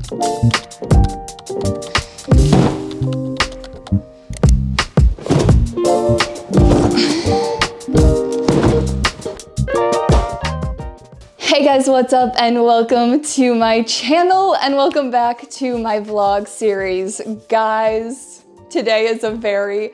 Hey guys, what's up and welcome to my channel and welcome back to my vlog series. Guys, today is a very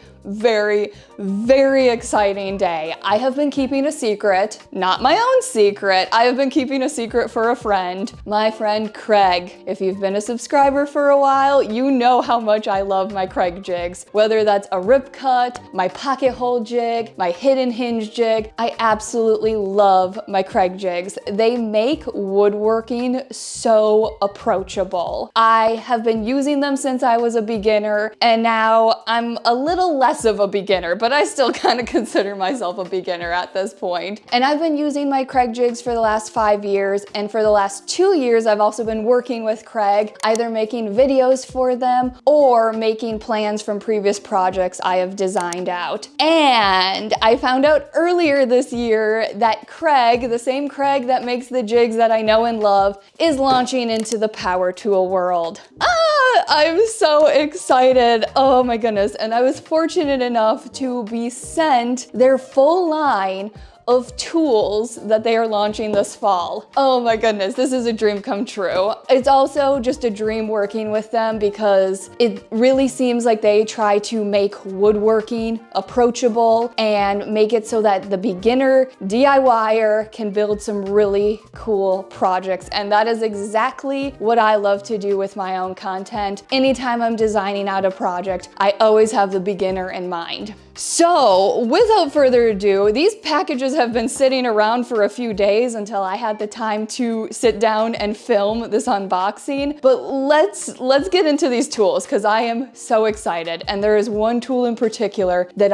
exciting day. I have been keeping a secret, not my own secret. I have been keeping a secret for a friend, my friend Kreg. If you've been a subscriber for a while, you know how much I love my Kreg jigs. Whether that's a rip cut, my pocket hole jig, my hidden hinge jig, I absolutely love my Kreg jigs. They make woodworking so approachable. I have been using them since I was a beginner, and now I'm a little less of a beginner, but I still kind of consider myself a beginner at this point. And I've been using my Kreg jigs for the last 5 years, and for the last 2 years, I've also been working with Kreg, either making videos for them or making plans from previous projects I have designed out. And I found out earlier this year that Kreg, the same Kreg that makes the jigs that I know and love, is launching into the power tool world. I'm so excited. Oh my goodness. And I was fortunate enough to be sent their full line of tools that they are launching this fall. Oh my goodness, this is a dream come true. It's also just a dream working with them because it really seems like they try to make woodworking approachable and make it so that the beginner DIYer can build some really cool projects. And that is exactly what I love to do with my own content. Anytime I'm designing out a project, I always have the beginner in mind. So without further ado, these packages have been sitting around for a few days until I had the time to sit down and film this unboxing. But let's get into these tools because I am so excited. And there is one tool in particular that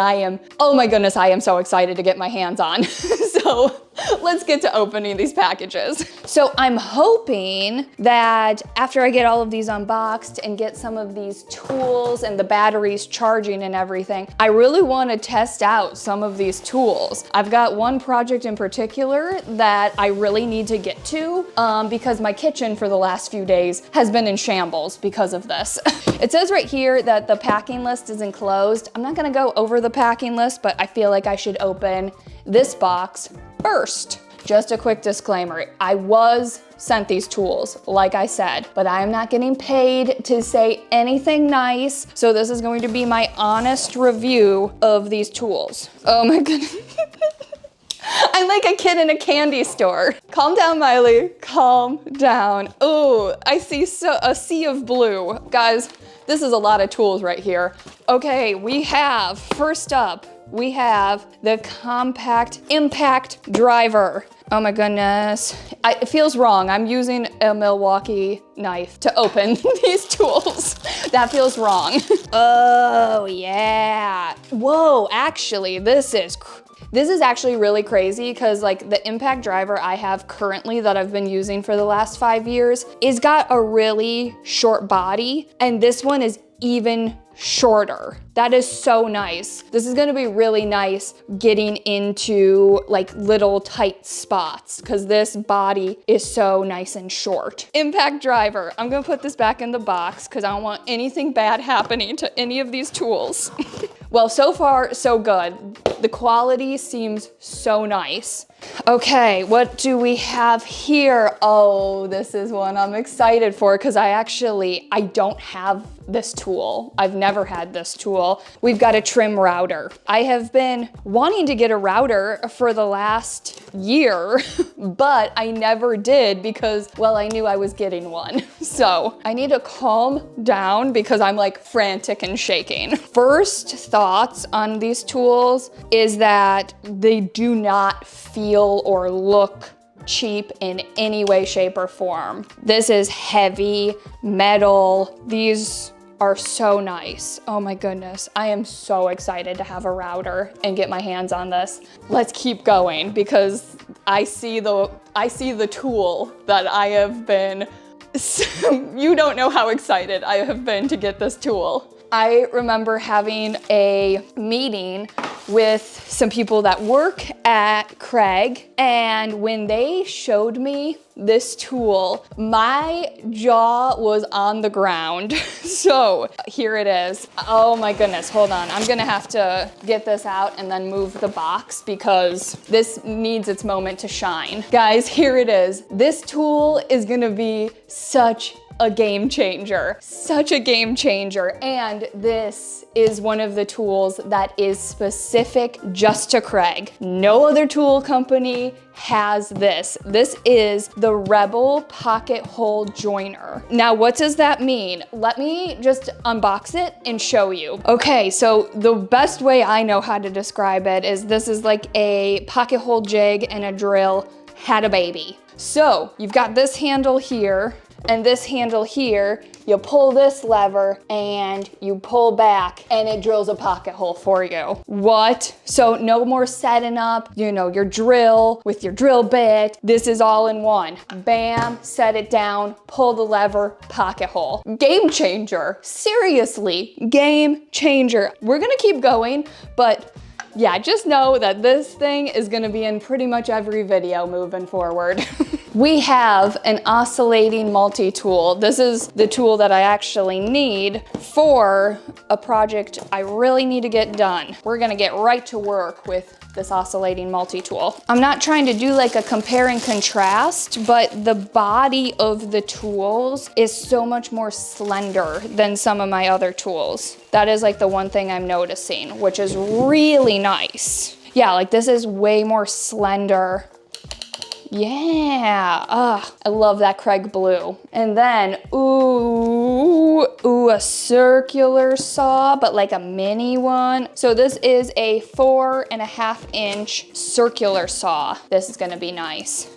oh my goodness, I am so excited to get my hands on. So let's get to opening these packages. So I'm hoping that after I get all of these unboxed and get some of these tools and the batteries charging and everything, I really want to test out some of these tools. I've got one project in particular that I really need to get to because my kitchen for the last few days has been in shambles because of this. It says right here that the packing list is enclosed. I'm not gonna go over the packing list, but I feel like I should open this box first. Just a quick disclaimer, I was sent these tools, like I said, but I am not getting paid to say anything nice, so this is going to be my honest review of these tools. Oh my goodness. I'm like a kid in a candy store. Calm down, Mailey, calm down. Oh, I see a sea of blue. Guys, this is a lot of tools right here. Okay, first up, we have the compact impact driver. Oh my goodness. It feels wrong. I'm using a Milwaukee knife to open these tools. That feels wrong. Oh yeah. Whoa, actually, this is actually really crazy because like the impact driver I have currently that I've been using for the last 5 years is got a really short body, and this one is even shorter. That is so nice. This is gonna be really nice getting into like little tight spots because this body is so nice and short. Impact driver. I'm gonna put this back in the box because I don't want anything bad happening to any of these tools. Well, so far, so good. The quality seems so nice. Okay, what do we have here? Oh, this is one I'm excited for because I don't have this tool. I've never had this tool. We've got a trim router. I have been wanting to get a router for the last year, but I never did because, well, I knew I was getting one. So I need to calm down because I'm like frantic and shaking. First thoughts on these tools is that they do not feel or look cheap in any way, shape, or form. This is heavy metal. These are so nice. Oh my goodness. I am so excited to have a router and get my hands on this. Let's keep going because I see the tool that I have been, you don't know how excited I have been to get this tool. I remember having a meeting with some people that work at Kreg, and when they showed me this tool, my jaw was on the ground. So here it is. Oh my goodness, hold on. I'm gonna have to get this out and then move the box because this needs its moment to shine. Guys, here it is. This tool is gonna be such a game changer, such a game changer. And this is one of the tools that is specific just to Kreg. No other tool company has this. This is the Rebel Pocket Hole Joiner. Now, what does that mean? Let me just unbox it and show you. Okay, so the best way I know how to describe it is this is like a pocket hole jig and a drill had a baby. So you've got this handle here and this handle here. You pull this lever and you pull back and it drills a pocket hole for you. What? So no more setting up, you know, your drill with your drill bit. This is all in one. Bam, set it down, pull the lever, pocket hole. Game changer. Seriously, game changer. We're gonna keep going, but yeah, just know that this thing is gonna be in pretty much every video moving forward. We have an oscillating multi-tool. This is the tool that I actually need for a project I really need to get done. We're gonna get right to work with this oscillating multi-tool. I'm not trying to do like a compare and contrast, but the body of the tools is so much more slender than some of my other tools. That is like the one thing I'm noticing, which is really nice. Yeah, like this is way more slender. Yeah, I love that Kreg blue. And then, a circular saw, but like a mini one. So this is a 4.5-inch circular saw. This is gonna be nice.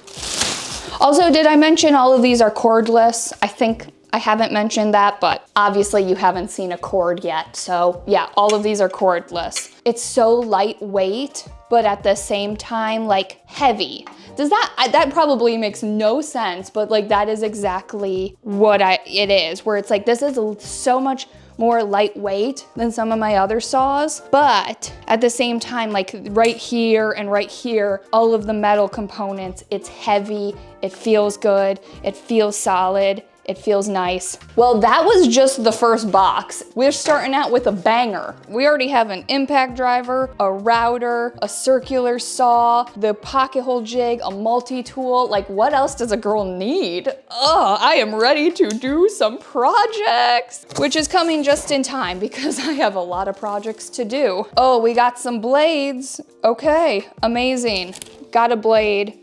Also, did I mention all of these are cordless? I think I haven't mentioned that, but obviously you haven't seen a cord yet. So yeah, all of these are cordless. It's so lightweight, but at the same time, like heavy. That probably makes no sense, but like that is exactly what it is, where it's like, this is so much more lightweight than some of my other saws, but at the same time, like right here and right here, all of the metal components, it's heavy, it feels good, it feels solid, it feels nice. Well, that was just the first box. We're starting out with a banger. We already have an impact driver, a router, a circular saw, the pocket hole jig, a multi-tool. Like, what else does a girl need? Oh, I am ready to do some projects, which is coming just in time because I have a lot of projects to do. Oh, we got some blades. Okay, amazing. Got a blade.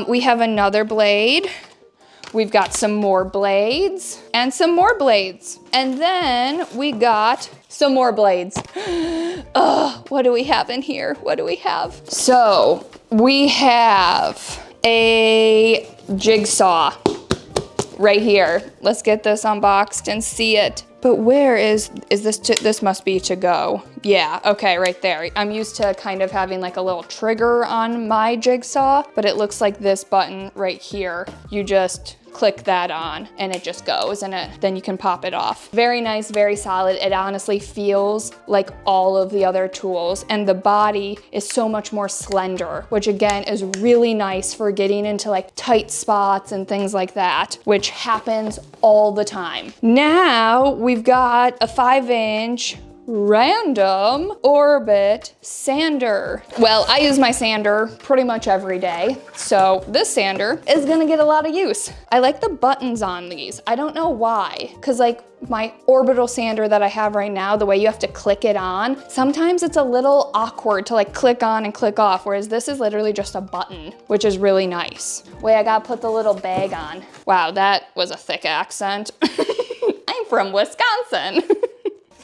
We have another blade. We've got some more blades and some more blades. And then we got some more blades. What do we have in here? What do we have? So we have a jigsaw right here. Let's get this unboxed and see it. But where is this? This must be to go. Yeah, okay, right there. I'm used to kind of having like a little trigger on my jigsaw, but it looks like this button right here. You just click that on and it just goes, and then you can pop it off. Very nice, very solid. It honestly feels like all of the other tools, and the body is so much more slender, which again is really nice for getting into like tight spots and things like that, which happens all the time. Now we've got a 5-inch random orbit sander. Well, I use my sander pretty much every day, so this sander is gonna get a lot of use. I like the buttons on these. I don't know why, because like my orbital sander that I have right now, the way you have to click it on, sometimes it's a little awkward to like click on and click off, whereas this is literally just a button, which is really nice. Wait, I gotta put the little bag on. Wow, that was a thick accent. I'm from Wisconsin.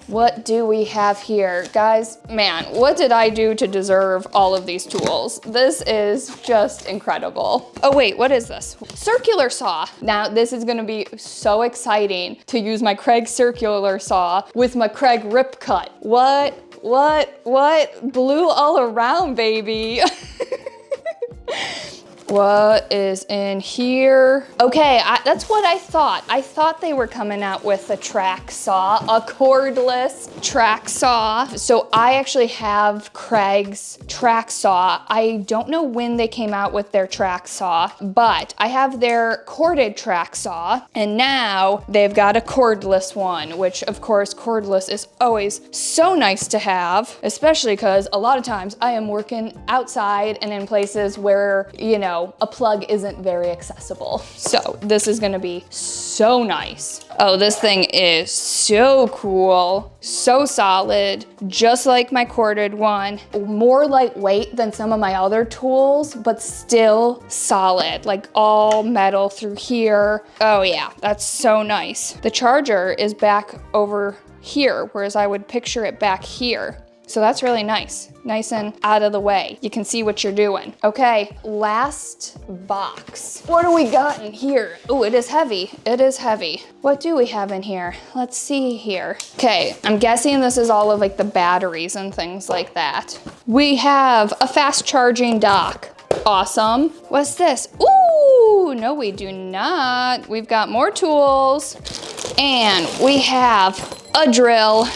What do we have here? Guys, man, what did I do to deserve all of these tools? This is just incredible. Oh wait, what is this? Circular saw. Now this is gonna be so exciting to use my Kreg circular saw with my Kreg rip cut. What? Blue all around, baby. What is in here? Okay, that's what I thought. I thought they were coming out with a track saw, a cordless track saw. So I actually have Kreg's track saw. I don't know when they came out with their track saw, but I have their corded track saw, and now they've got a cordless one, which of course cordless is always so nice to have, especially because a lot of times I am working outside and in places where, you know, a plug isn't very accessible. So this is gonna be so nice. Oh, this thing is so cool, so solid, just like my corded one. More lightweight than some of my other tools, but still solid, like all metal through here. Oh yeah, that's so nice. The charger is back over here, whereas I would picture it back here. So that's really nice. Nice and out of the way. You can see what you're doing. Okay, last box. What do we got in here? Oh, it is heavy. It is heavy. What do we have in here? Let's see here. Okay, I'm guessing this is all of like the batteries and things like that. We have a fast charging dock. Awesome. What's this? Ooh, no, we do not. We've got more tools and we have a drill.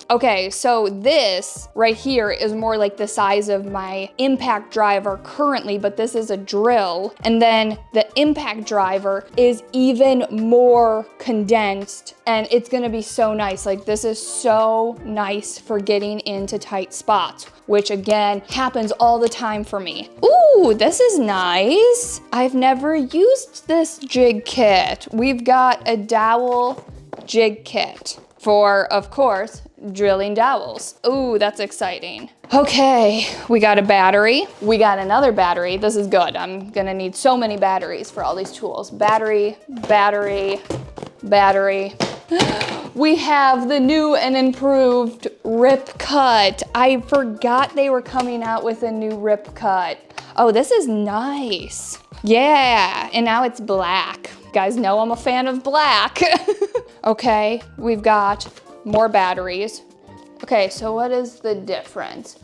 Okay, so this right here is more like the size of my impact driver currently, but this is a drill. And then the impact driver is even more condensed and it's gonna be so nice. Like this is so nice for getting into tight spots, which again, happens all the time for me. Ooh, this is nice. I've never used this jig kit. We've got a dowel jig kit for, of course, drilling dowels. Ooh, that's exciting. Okay, we got a battery. We got another battery. This is good. I'm gonna need so many batteries for all these tools. Battery, battery, battery. We have the new and improved rip cut. I forgot they were coming out with a new rip cut. Oh, this is nice. Yeah, and now it's black. You guys know I'm a fan of black. Okay, we've got more batteries. Okay, so what is the difference?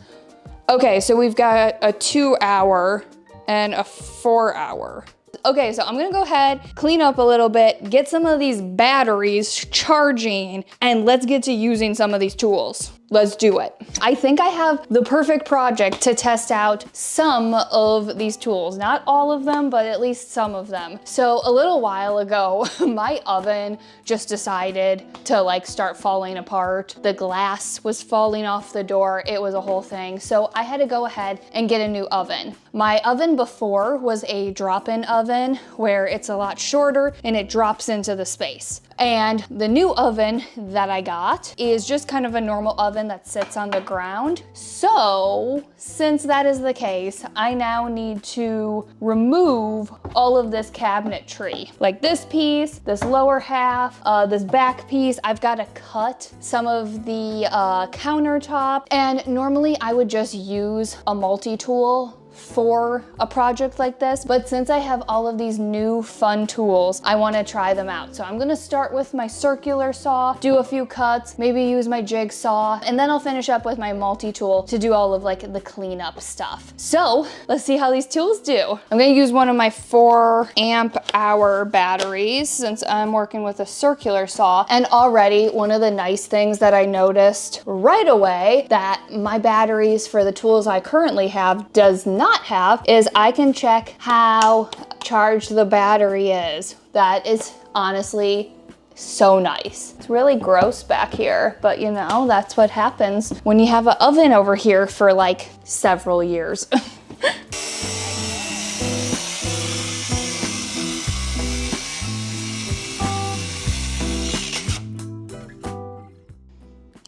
Okay, so we've got a 2-hour and a 4-hour. Okay, so I'm gonna go ahead, clean up a little bit, get some of these batteries charging, and let's get to using some of these tools. Let's do it. I think I have the perfect project to test out some of these tools. Not all of them, but at least some of them. So a little while ago, my oven just decided to like start falling apart. The glass was falling off the door. It was a whole thing. So I had to go ahead and get a new oven. My oven before was a drop-in oven where it's a lot shorter and it drops into the space. And the new oven that I got is just kind of a normal oven that sits on the ground. So since that is the case, I now need to remove all of this cabinetry. Like this piece, this lower half, this back piece. I've got to cut some of the countertop. And normally I would just use a multi-tool for a project like this, but since I have all of these new fun tools, I want to try them out. So I'm gonna start with my circular saw, do a few cuts, maybe use my jigsaw, and then I'll finish up with my multi-tool to do all of like the cleanup stuff. So let's see how these tools do. I'm gonna use one of my 4-amp-hour batteries since I'm working with a circular saw. And already one of the nice things that I noticed right away that my batteries for the tools I currently have does not have is I can check how charged the battery is. That is honestly so nice. It's really gross back here, but you know, that's what happens when you have an oven over here for like several years.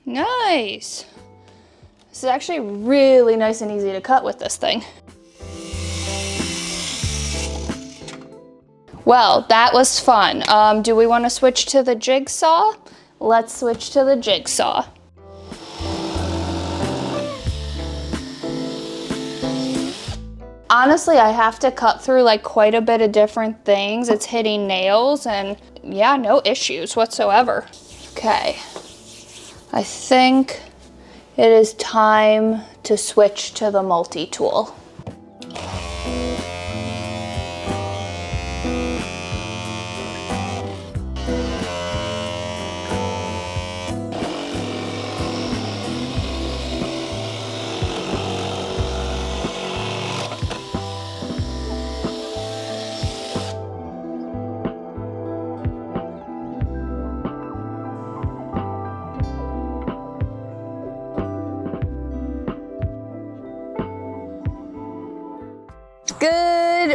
Nice. This is actually really nice and easy to cut with this thing. Well, that was fun. Do we want to switch to the jigsaw? Let's switch to the jigsaw. Honestly, I have to cut through like quite a bit of different things. It's hitting nails and yeah, no issues whatsoever. Okay, I think it is time to switch to the multi-tool.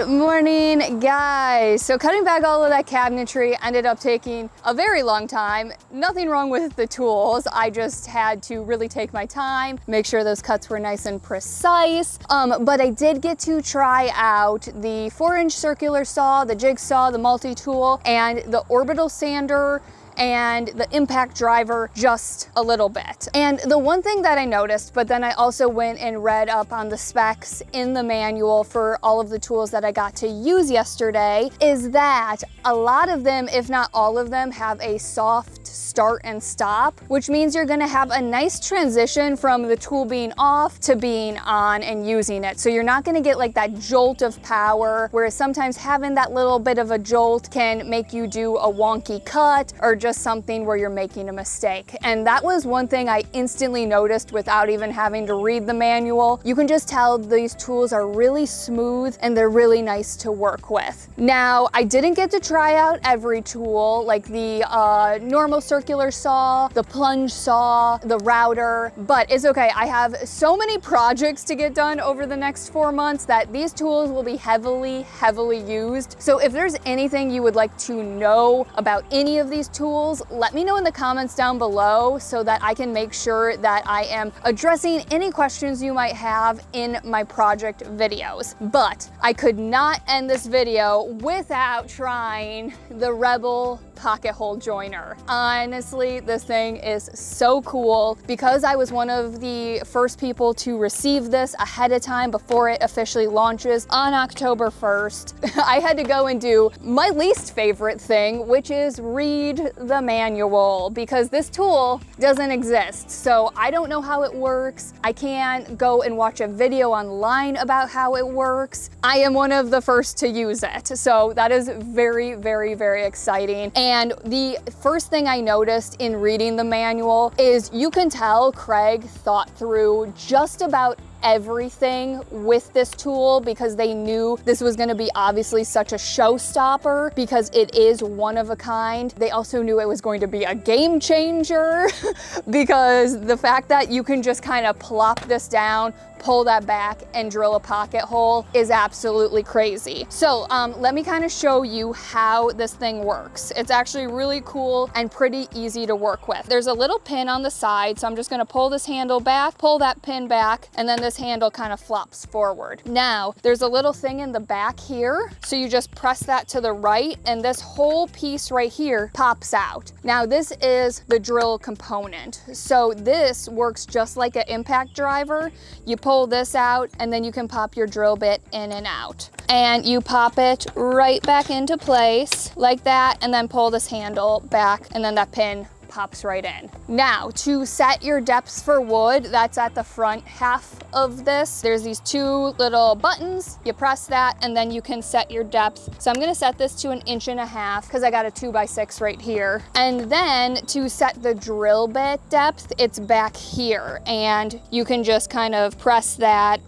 Good morning, guys. So cutting back all of that cabinetry ended up taking a very long time. Nothing wrong with the tools. I just had to really take my time, make sure those cuts were nice and precise. But I did get to try out the 4-inch circular saw, the jigsaw, the multi-tool, and the orbital sander, and the impact driver just a little bit. And the one thing that I noticed, but then I also went and read up on the specs in the manual for all of the tools that I got to use yesterday, is that a lot of them, if not all of them, have a soft start and stop, which means you're gonna have a nice transition from the tool being off to being on and using it. So you're not gonna get like that jolt of power, whereas sometimes having that little bit of a jolt can make you do a wonky cut or just something where you're making a mistake. And that was one thing I instantly noticed without even having to read the manual. You can just tell these tools are really smooth and they're really nice to work with. Now, I didn't get to try out every tool, like the normal circular saw, the plunge saw, the router, but it's okay. I have so many projects to get done over the next 4 months that these tools will be heavily used. So if there's anything you would like to know about any of these tools, let me know in the comments down below so that I can make sure that I am addressing any questions you might have in my project videos. But I could not end this video without trying the Rebel pocket hole joiner. Honestly, this thing is so cool. Because I was one of the first people to receive this ahead of time before it officially launches on October 1st, I had to go and do my least favorite thing, which is read the manual, because this tool doesn't exist. So I don't know how it works. I can't go and watch a video online about how it works. I am one of the first to use it. So that is very exciting. And the first thing I noticed in reading the manual is you can tell Kreg thought through just about everything with this tool, because they knew this was going to be obviously such a showstopper because it is one of a kind. They also knew it was going to be a game changer because the fact that you can just kind of plop this down, pull that back and drill a pocket hole is absolutely crazy. So let me kind of show you how this thing works. It's actually really cool and pretty easy to work with. There's a little pin on the side, so I'm just going to pull this handle back, pull that pin back, and then this handle kind of flops forward. Now, there's a little thing in the back here, so you just press that to the right, and this whole piece right here pops out. Now, this is the drill component. So this works just like an impact driver. You pull this out, and then you can pop your drill bit in and out. And you pop it right back into place like that, and then pull this handle back, and then that pin pops right in. Now, to set your depths for wood, that's at the front half of this. There's these two little buttons. You press that, and then you can set your depth. So I'm gonna set this to 1.5 inches because I got a 2x6 right here. And then to set the drill bit depth, it's back here. And you can just kind of press that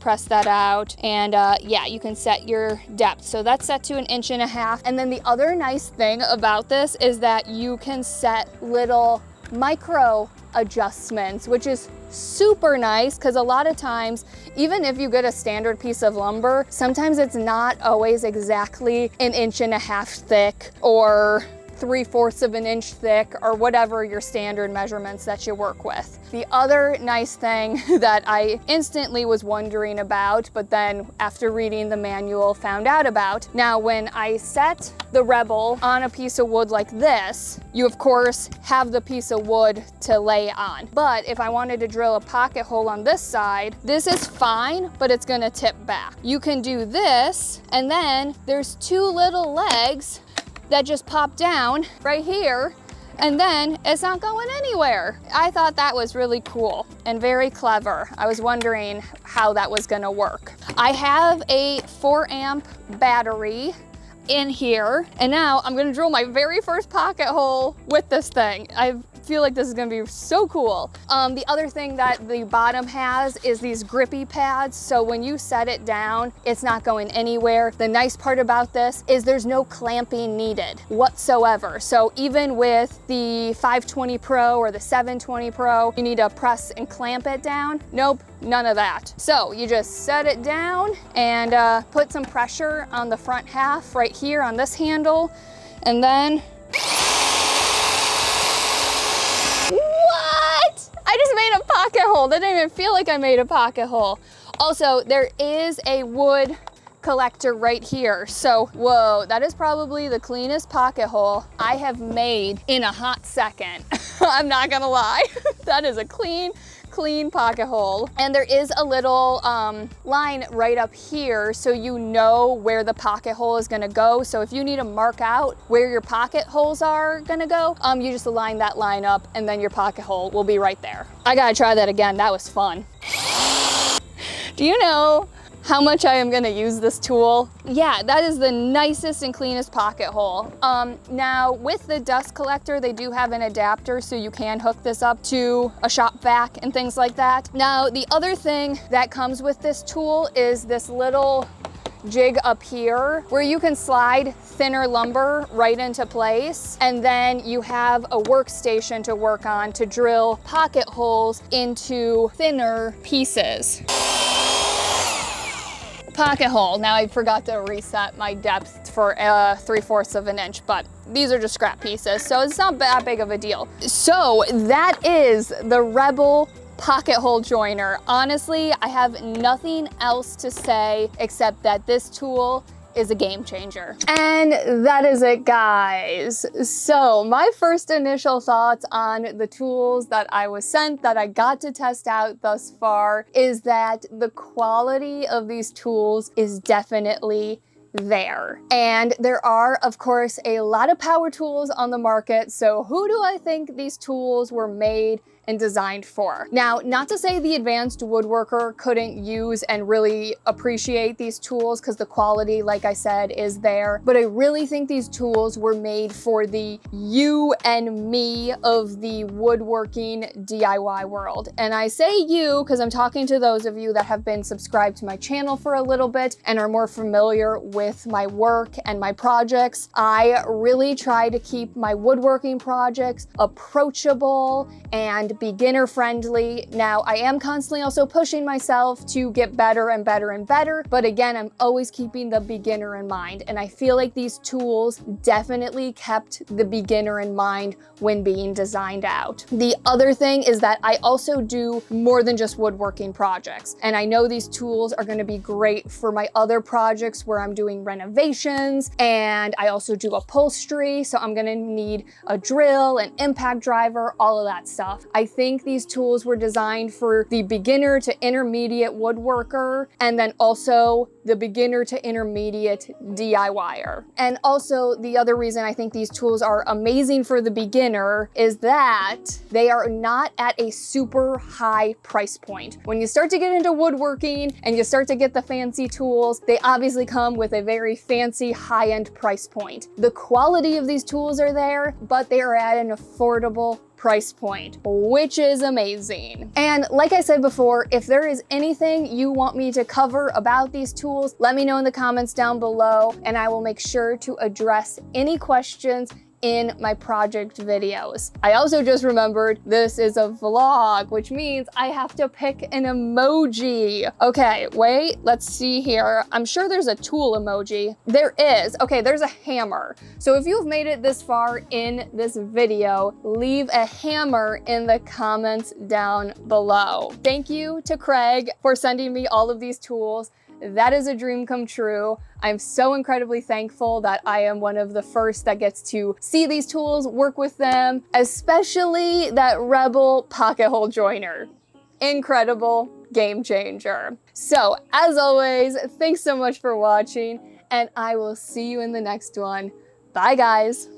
out, and yeah, you can set your depth. So that's set to 1.5 inches. And then the other nice thing about this is that you can set little micro adjustments, which is super nice because a lot of times, even if you get a standard piece of lumber, sometimes it's not always exactly 1.5 inches thick or 3/4 of an inch thick or whatever your standard measurements that you work with. The other nice thing that I instantly was wondering about, but then after reading the manual found out about, now when I set the Rebel on a piece of wood like this, you of course have the piece of wood to lay on. But if I wanted to drill a pocket hole on this side, this is fine, but it's gonna tip back. You can do this, and then there's two little legs that just pop down right here, and then it's not going anywhere. I thought that was really cool and very clever. I was wondering how that was gonna work. I have a 4-amp battery in here, and now I'm gonna drill my very first pocket hole with this thing. I feel like this is gonna be so cool. The other thing that the bottom has is these grippy pads, so when you set it down, it's not going anywhere. The nice part about this is there's no clamping needed whatsoever. So even with the 520 Pro or the 720 Pro, you need to press and clamp it down. Nope, none of that. So you just set it down and put some pressure on the front half right here on this handle, and then what? I just made a pocket hole. That didn't even feel like I made a pocket hole. Also, there is a wood collector right here. So, whoa, that is probably the cleanest pocket hole I have made in a hot second. I'm not gonna lie. That is a clean pocket hole. And there is a little line right up here so you know where the pocket hole is gonna go. So if you need to mark out where your pocket holes are gonna go, you just align that line up and then your pocket hole will be right there. I gotta try that again. That was fun. Do you know how much I am gonna use this tool? Yeah, that is the nicest and cleanest pocket hole. Now with the dust collector, they do have an adapter so you can hook this up to a shop vac and things like that. Now, the other thing that comes with this tool is this little jig up here where you can slide thinner lumber right into place, and then you have a workstation to work on to drill pocket holes into thinner pieces. Pocket hole. Now I forgot to reset my depth for 3/4 of an inch, but these are just scrap pieces, so it's not that big of a deal. So that is the Rebel pocket hole joiner. Honestly, I have nothing else to say except that this tool is a game changer. And that is it, guys. So my first initial thoughts on the tools that I was sent, that I got to test out thus far, is that the quality of these tools is definitely there. And there are, of course, a lot of power tools on the market. So who do I think these tools were made and designed for? Now, not to say the advanced woodworker couldn't use and really appreciate these tools, because the quality, like I said, is there, but I really think these tools were made for the you and me of the woodworking DIY world. And I say you because I'm talking to those of you that have been subscribed to my channel for a little bit and are more familiar with my work and my projects. I really try to keep my woodworking projects approachable and beginner friendly. Now, I am constantly also pushing myself to get better and better and better, but again, I'm always keeping the beginner in mind. And I feel like these tools definitely kept the beginner in mind when being designed out. The other thing is that I also do more than just woodworking projects. And I know these tools are gonna be great for my other projects where I'm doing renovations, and I also do upholstery. So I'm gonna need a drill, an impact driver, all of that stuff. I think these tools were designed for the beginner to intermediate woodworker, and then also the beginner to intermediate DIYer. And also the other reason I think these tools are amazing for the beginner is that they are not at a super high price point. When you start to get into woodworking and you start to get the fancy tools, they obviously come with a very fancy high-end price point. The quality of these tools are there, but they are at an affordable price point, which is amazing. And like I said before, if there is anything you want me to cover about these tools, let me know in the comments down below, and I will make sure to address any questions in my project videos. I also just remembered this is a vlog, which means I have to pick an emoji. Okay, wait, let's see here. I'm sure there's a tool emoji. There is. Okay, there's a hammer. So if you've made it this far in this video, leave a hammer in the comments down below. Thank you to Kreg for sending me all of these tools. That is a dream come true. I'm so incredibly thankful that I am one of the first that gets to see these tools, work with them, especially that Rebel pocket hole joiner. Incredible game changer. So as always, thanks so much for watching, and I will see you in the next one. Bye guys.